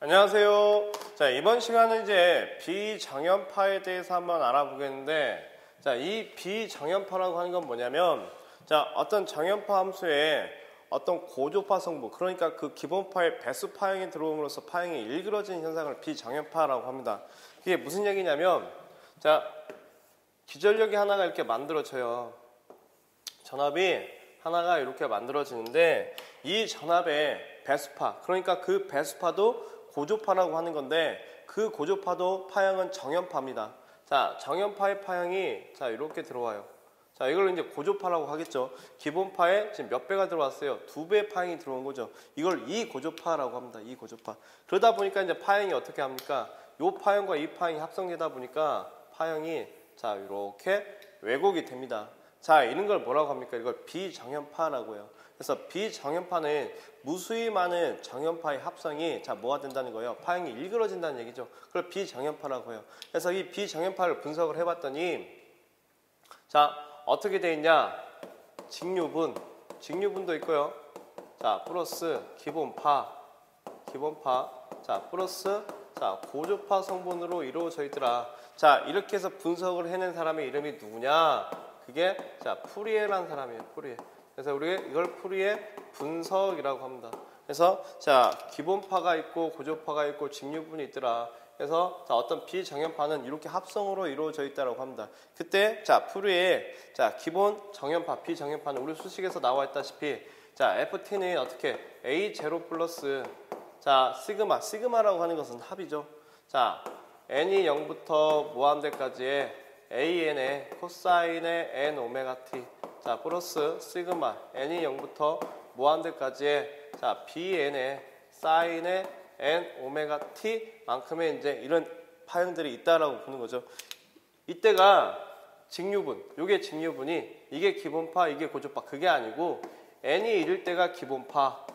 안녕하세요. 자, 이번 시간은 이제 비정연파에 대해서 한번 알아보겠는데, 자, 이 비정연파라고 하는 건 뭐냐면, 자, 어떤 정연파 함수에 어떤 고조파 성분, 그러니까 그 기본파의 배수 파형이 들어옴으로써 파형이 일그러진 현상을 비정연파라고 합니다. 이게 무슨 얘기냐면, 자, 기전력이 하나가 이렇게 만들어져요. 전압이 하나가 이렇게 만들어지는데, 이 전압의 배수파, 그러니까 그 배수파도 고조파라고 하는 건데, 그 고조파도 파형은 정연파입니다. 자, 정연파의 파형이 자 이렇게 들어와요. 자, 이걸 이제 고조파라고 하겠죠. 기본파에 지금 몇 배가 들어왔어요? 2배의 파형이 들어온 거죠. 이걸 이 고조파라고 합니다. 이 고조파. 그러다 보니까 이제 파형이 어떻게 합니까? 이 파형과 이 파형이 합성되다 보니까 파형이 자 이렇게 왜곡이 됩니다. 자, 이런 걸 뭐라고 합니까? 이걸 비정연파라고 해요. 그래서 비정연파는 무수히 많은 정연파의 합성이 자 뭐가 된다는 거예요? 파형이 일그러진다는 얘기죠. 그걸 비정연파라고 해요. 그래서 이 비정연파를 분석을 해봤더니 자 어떻게 돼 있냐? 직류분도 있고요. 자 플러스 기본파 자 플러스 자 고조파 성분으로 이루어져 있더라. 자 이렇게 해서 분석을 해낸 사람의 이름이 누구냐? 그게 자 푸리에라는 사람이에요. 푸리에. 그래서 우리가 이걸 푸리에 분석이라고 합니다. 그래서 자 기본파가 있고 고조파가 있고 직류분이 있더라. 그래서 자 어떤 비정연파는 이렇게 합성으로 이루어져 있다고 합니다. 그때 자 푸리에 자 기본 정연파 비정연파는 우리 수식에서 나와 있다시피 자 FT는 어떻게 A0 플러스 자 시그마라고 하는 것은 합이죠. 자 n이 0부터 무한대까지의 AN의 코사인의 N 오메가 T 자 플러스 시그마 n이 0부터 무한대까지의 자 BN의 사인의 N 오메가 T 만큼의 이제 이런 파형들이 있다라고 보는 거죠. 이때가 직류분, 요게 직류분이 이게 기본파, 이게 고조파 그게 아니고 n이 이를 때가 기본파,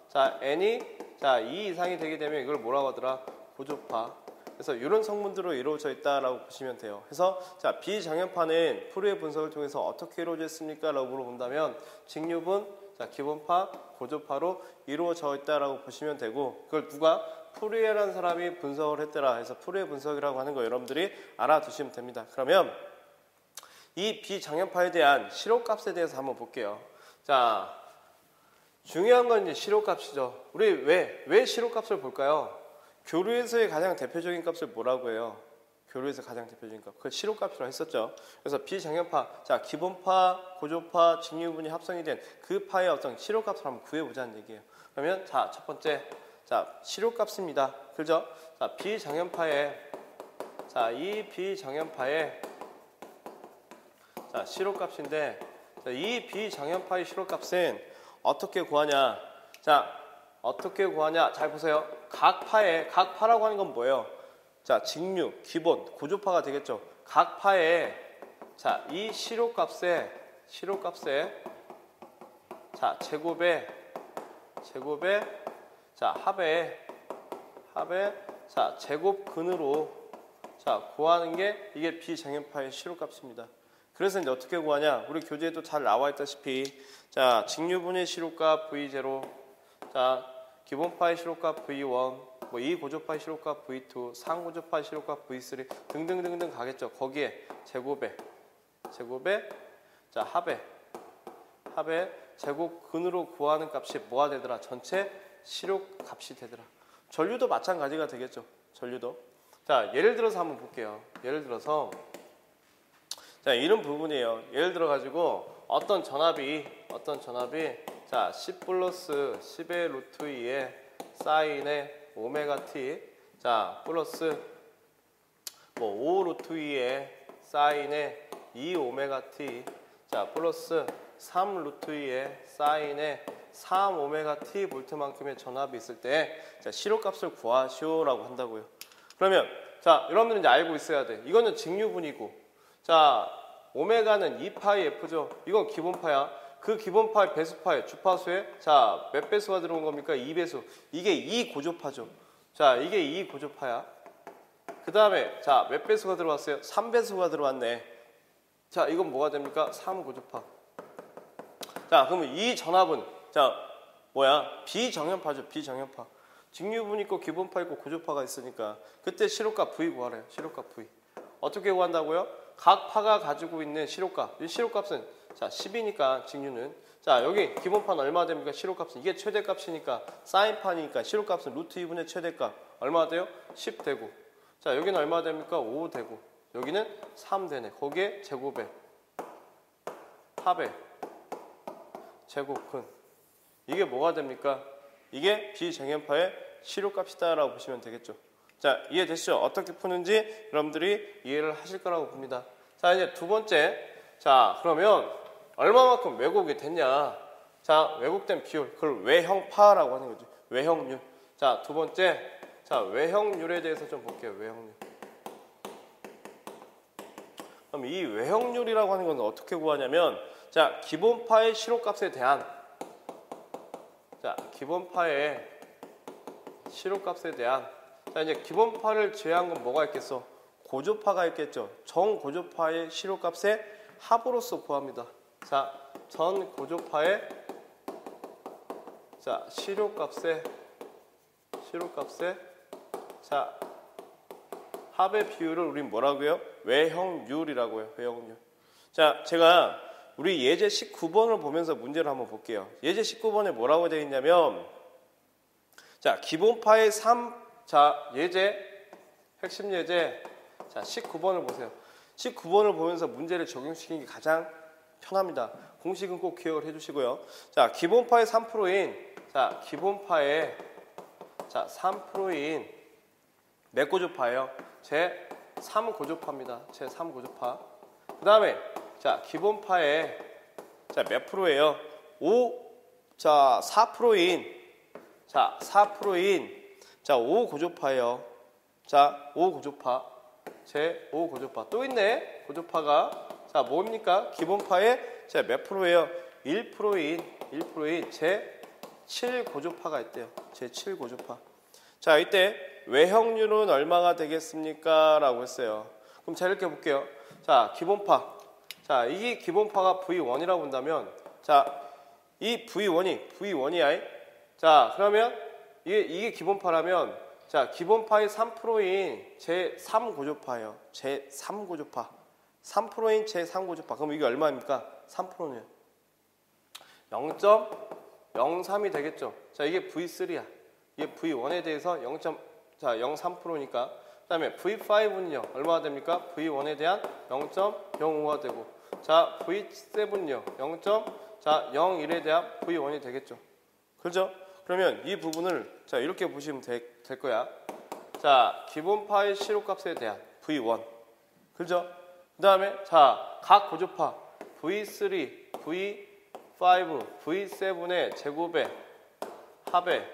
자 n이 자 2 이상이 되게 되면 이걸 뭐라고 하더라? 고조파. 그래서 이런 성분들로 이루어져 있다라고 보시면 돼요. 그래서 자 비정연파는 푸리의 분석을 통해서 어떻게 이루어졌습니까? 라고 물어본다면 직류분, 자 기본파, 고조파로 이루어져 있다라고 보시면 되고 그걸 누가 푸리에라는 사람이 분석을 했더라 해서 푸리의 분석이라고 하는 거 여러분들이 알아두시면 됩니다. 그러면 이 비정연파에 대한 실호값에 대해서 한번 볼게요. 자 중요한 건 이제 실호값이죠. 우리 왜 실호값을 볼까요? 교류에서의 가장 대표적인 값을 뭐라고 해요? 교류에서 가장 대표적인 값. 그걸 실호값이라고 했었죠. 그래서 비정연파, 자 기본파, 고조파, 직류분이 합성이 된 그 파의 어떤 실호값을 한번 구해보자는 얘기예요. 그러면 자 첫 번째, 자 실호값입니다. 그죠? 자 비정연파의 자 이 비정연파의 자 실호값인데 자, 이 비정연파의 실호값은 어떻게 구하냐? 자 어떻게 구하냐? 잘 보세요. 각 파라고 하는 건 뭐예요? 자, 직류, 기본, 고조파가 되겠죠. 각 파에 자, 이 실호값에 자, 제곱에 자, 합에 자, 제곱근으로 자, 구하는 게 이게 비정연파의 실호값입니다. 그래서 이제 어떻게 구하냐? 우리 교재에도 잘 나와 있다시피 자, 직류분의 실호값 V0 자, 기본파의 실호값 V1, 뭐 이 고조파의 실호값 V2, 상고조파의 실호값 V3 등등등등 가겠죠. 거기에 제곱에 자 합에 제곱근으로 구하는 값이 뭐가 되더라? 전체 실호값이 되더라. 전류도 마찬가지가 되겠죠. 전류도. 자 예를 들어서 한번 볼게요. 예를 들어서 자 이런 부분이에요. 예를 들어 가지고 어떤 전압이 자 10 플러스 10의 루트 2의 사인의 오메가 t 자 플러스 뭐 5 루트 2의 사인의 2 오메가 t 자 플러스 3 루트 2의 사인의 3 오메가 t 볼트만큼의 전압이 있을 때 자 실호값을 구하시오라고 한다고요. 그러면 자 여러분들은 이제 알고 있어야 돼. 이거는 직류분이고 자 오메가는 2파이 f죠. 이건 기본파야. 그 기본파의 배수파의 주파수에 자 몇 배수가 들어온 겁니까? 2배수. 이게 2고조파죠. 자 이게 2고조파야. 그 다음에 자 몇 배수가 들어왔어요? 3배수가 들어왔네. 자 이건 뭐가 됩니까? 3고조파. 자 그러면 이 전압은 자 뭐야? 비정연파죠. 비정연파. 직류분 있고 기본파 있고 고조파가 있으니까 그때 시료값 V 구하래요. 시료값 V. 어떻게 구한다고요? 각 파가 가지고 있는 시료값. 이 시료값은 자 10이니까 직류는 자 여기 기본파는 얼마 됩니까? 시료값은 이게 최대값이니까 사인파니까 시료값은 루트 2분의 최대값 얼마 돼요? 10 되고 자 여기는 얼마 됩니까? 5 되고 여기는 3 되네. 거기에 제곱에 합에 제곱근 이게 뭐가 됩니까? 이게 비정연파의 시료값이다 라고 보시면 되겠죠. 자 이해되시죠? 어떻게 푸는지 여러분들이 이해를 하실 거라고 봅니다. 자 이제 두 번째 자 그러면 얼마만큼 왜곡이 됐냐 자 왜곡된 비율 그걸 외형파라고 하는 거죠. 외형률. 자 두 번째 자 외형률에 대해서 좀 볼게요. 외형률. 그럼 이 외형률이라고 하는 건 어떻게 구하냐면 자 기본파의 시료값에 대한 자 기본파의 시료값에 대한 자 이제 기본파를 제외한 건 뭐가 있겠어? 고조파가 있겠죠. 정고조파의 시료값의 합으로서 구합니다. 자 전 고조파의 자 시료값의 자 합의 비율을 우린 뭐라고요? 외형률이라고요. 외형률. 자 제가 우리 예제 19번을 보면서 문제를 한번 볼게요. 예제 19번에 뭐라고 되어 있냐면 자 기본파의 3 자 예제 핵심 예제 자 19번을 보세요. 19번을 보면서 문제를 적용시키는 게 가장 편합니다. 공식은 꼭 기억을 해주시고요. 자 기본파의 3%인 자 기본파의 자 3%인 몇 고조파예요? 제 3고조파입니다. 제 3고조파. 그 다음에 자 기본파의 자 몇 프로예요? 4%인 자 4%인 자 5고조파예요. 자 5고조파 제 5고조파 또 있네. 고조파가 자 뭡니까? 기본파의 자 몇 프로예요? 1%인 제 7고조파가 있대요. 제 7고조파. 자 이때 외형률은 얼마가 되겠습니까? 라고 했어요. 그럼 자 이렇게 볼게요. 자 기본파 자 이게 기본파가 V1이라고 본다면 자 이 V1이야. 자 그러면 이게 기본파라면 자 기본파의 3%인 제 3고조파예요. 제 3고조파 3%인 제 3고조파 그럼 이게 얼마입니까? 3%는 0.03이 되겠죠. 자 이게 V3야. 이게 V1에 대해서 0.03%니까 그 다음에 V5는요 얼마가 됩니까? V1에 대한 0.05가 되고 자 V7은요 0.01에 대한 V1이 되겠죠. 그렇죠? 그러면 이 부분을 자 이렇게 보시면 될 거야. 자 기본파의 시료값에 대한 V1 그렇죠? 그 다음에 자 각 고조파 V3, V5, V7의 제곱에 합에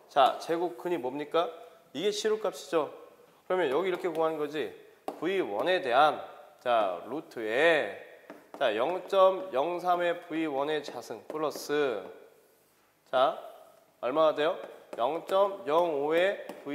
자 제곱근이 뭡니까? 이게 시료값이죠. 그러면 여기 이렇게 구하는 거지. V1에 대한 자 루트에 자 0.03의 V1의 자승 플러스 자 얼마가 돼요? 0.05의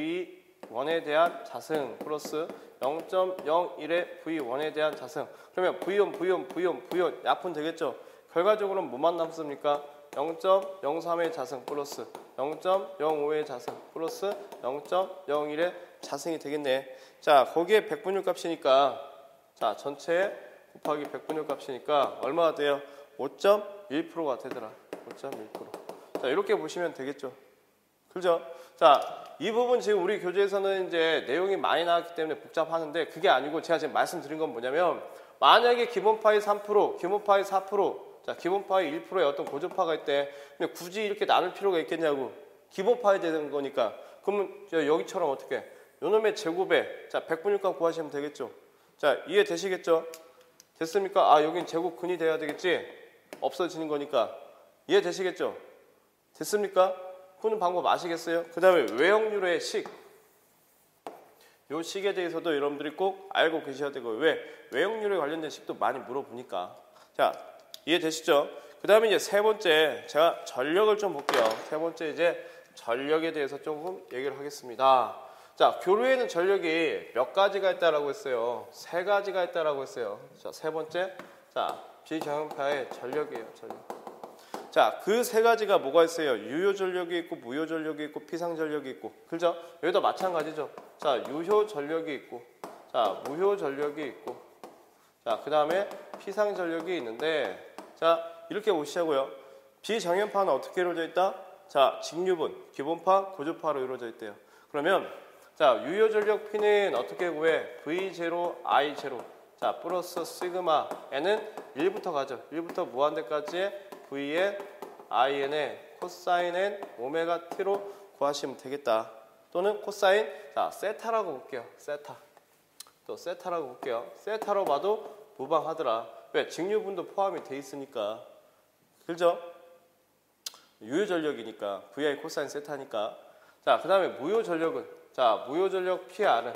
V1에 대한 자승 플러스 0.01의 V1에 대한 자승. 그러면 V1 약분 되겠죠? 결과적으로는 뭐만 남습니까? 0.03의 자승 플러스 0.05의 자승 플러스 0.01의 자승이 되겠네. 자 거기에 백분율 값이니까 자 전체 곱하기 백분율 값이니까 얼마가 돼요? 5.1%가 되더라. 5.1%. 자 이렇게 보시면 되겠죠. 그죠? 자 이 부분 지금 우리 교재에서는 이제 내용이 많이 나왔기 때문에 복잡하는데 그게 아니고 제가 지금 말씀드린 건 뭐냐면 만약에 기본파의 3%, 기본파의 4%, 자 기본파의 1%의 어떤 고조파가 있대. 근데 굳이 이렇게 나눌 필요가 있겠냐고. 기본파에 되는 거니까. 그러면 여기처럼 어떻게? 요놈의 제곱에 자 백분율값 구하시면 되겠죠. 자 이해되시겠죠? 됐습니까? 아 여긴 제곱근이 돼야 되겠지? 없어지는 거니까. 이해되시겠죠? 됐습니까? 푸는 방법 아시겠어요? 그 다음에 외형률의 식. 요 식에 대해서도 여러분들이 꼭 알고 계셔야 되고 왜? 외형률에 관련된 식도 많이 물어보니까. 자 이해되시죠? 그 다음에 이제 세 번째 제가 전력을 좀 볼게요. 세 번째 이제 전력에 대해서 조금 얘기를 하겠습니다. 자 교류에는 전력이 몇 가지가 있다라고 했어요? 세 가지가 있다라고 했어요. 자 세 번째 자 비정연파의 전력이에요. 전력. 자, 그 세 가지가 뭐가 있어요? 유효 전력이 있고 무효 전력이 있고 피상 전력이 있고. 그죠? 여기도 마찬가지죠. 자, 유효 전력이 있고. 자, 무효 전력이 있고. 자, 그다음에 피상 전력이 있는데 자, 이렇게 보시자고요. 비정연파는 어떻게 이루어져 있다? 자, 직류분, 기본파, 고주파로 이루어져 있대요. 그러면 자, 유효 전력 P는 어떻게 구해? V0, I0. 자, 플러스 시그마 N은 1부터 가죠. 1부터 무한대까지의 Vn, In의 코사인 N, 오메가 T로 구하시면 되겠다. 또는 코사인, 자, 세타라고 볼게요. 세타. 또 세타라고 볼게요. 세타로 봐도 무방하더라. 왜? 직류분도 포함이 돼 있으니까. 그죠? 유효 전력이니까. VI 코사인 세타니까. 자, 그 다음에 무효 전력은 자, 무효 전력 PR은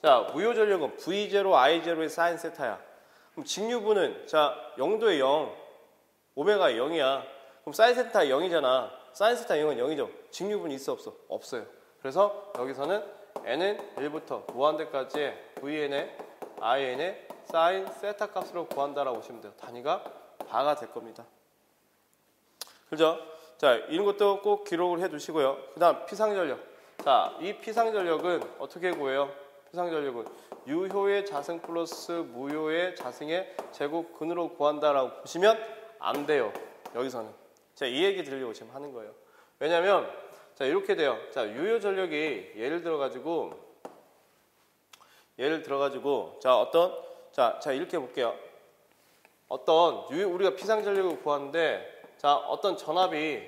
자, 무효 전력은 V0, I0의 사인 세타야. 그럼 직류분은 자, 0도에 0, 오메가 0이야. 그럼 사인 세타 0이잖아. 사인 세타 0은 0이죠. 직류분이 있어 없어? 없어요. 그래서 여기서는 N은 1부터 무한대까지의 Vn의 In의 사인 세타 값으로 구한다라고 보시면 돼요. 단위가 바가 될 겁니다. 그죠? 자, 이런 것도 꼭 기록을 해 두시고요. 그 다음 피상전력. 자, 이 피상전력은 어떻게 구해요? 피상전력은 유효의 자승 플러스 무효의 자승의 제곱근으로 구한다라고 보시면 안 돼요. 여기서는. 제가 이 얘기 드리려고 지금 하는 거예요. 왜냐면 자, 이렇게 돼요. 자, 유효 전력이 예를 들어 가지고 자, 이렇게 볼게요. 우리가 피상 전력을 구하는데 자, 어떤 전압이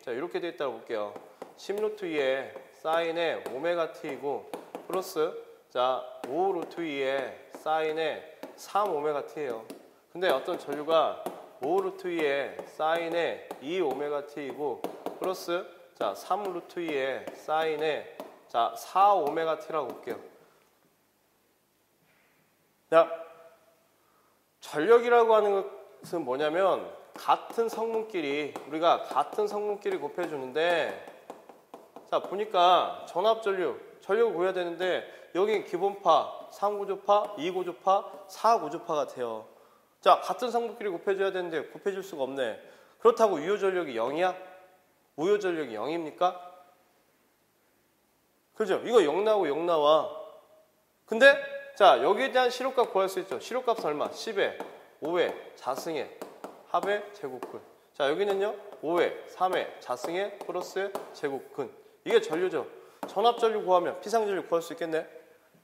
자, 이렇게 돼 있다고 볼게요. 10루트 2의 사인의 오메가 t이고 플러스 자, 5루트 2의 사인의 3 오메가 t예요. 근데 어떤 전류가 5루트 2의 사인의 2 오메가 t이고 플러스 자, 3루트 2의 사인의 자, 4 오메가 t라고 볼게요. 자, 전력이라고 하는 것은 뭐냐면 우리가 같은 성분끼리 곱해주는데 자, 보니까 전력을 구해야 되는데 여기 기본파, 3고조파, 2고조파, 4고조파가 돼요. 자, 같은 성분끼리 곱해줘야 되는데 곱해줄 수가 없네. 그렇다고 유효 전력이 0이야? 무효 전력이 0입니까? 그죠? 이거 0 나오고 0 나와. 근데 자, 여기에 대한 실효값 구할 수 있죠. 실효값은 얼마? 10의 5의 자승의 합의 제곱근. 자, 여기는요 5의 3의 자승의 플러스의 제곱근. 이게 전류죠. 전압 전류 구하면 피상 전류 구할 수 있겠네.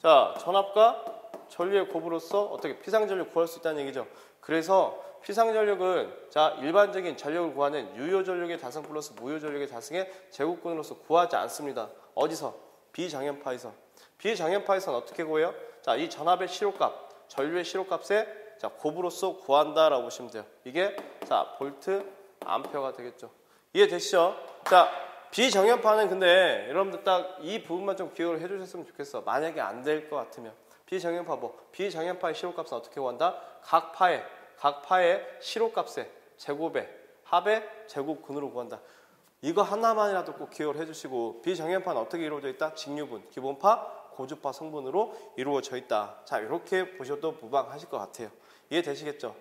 자, 전압과 전류의 곱으로서 어떻게 피상 전류 구할 수 있다는 얘기죠. 그래서 피상 전력은 자, 일반적인 전력을 구하는 유효 전력의 자승 플러스 무효 전력의 자승의 제곱근으로서 구하지 않습니다. 어디서? 비정연파에서. 비정연파에서는 어떻게 구해요? 자, 이 전압의 실효값, 전류의 실효값에 자, 곱으로서 구한다라고 보시면 돼요. 이게 자, 볼트 암페어가 되겠죠. 이해되시죠? 자, 비정연파는 근데 여러분들 딱 이 부분만 좀 기억을 해주셨으면 좋겠어. 만약에 안 될 것 같으면 비정연파 비정연파의 실효값은 어떻게 구한다? 각 파의 실효값의 제곱의 합의 제곱근으로 구한다. 이거 하나만이라도 꼭 기억을 해주시고 비정연파는 어떻게 이루어져 있다? 직류분, 기본파, 고주파 성분으로 이루어져 있다. 자, 이렇게 보셔도 무방하실 것 같아요. 이해되시겠죠?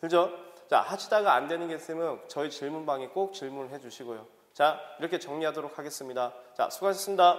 그죠? 자, 하시다가 안 되는 게 있으면 저희 질문방에 꼭 질문을 해주시고요. 자, 이렇게 정리하도록 하겠습니다. 자, 수고하셨습니다.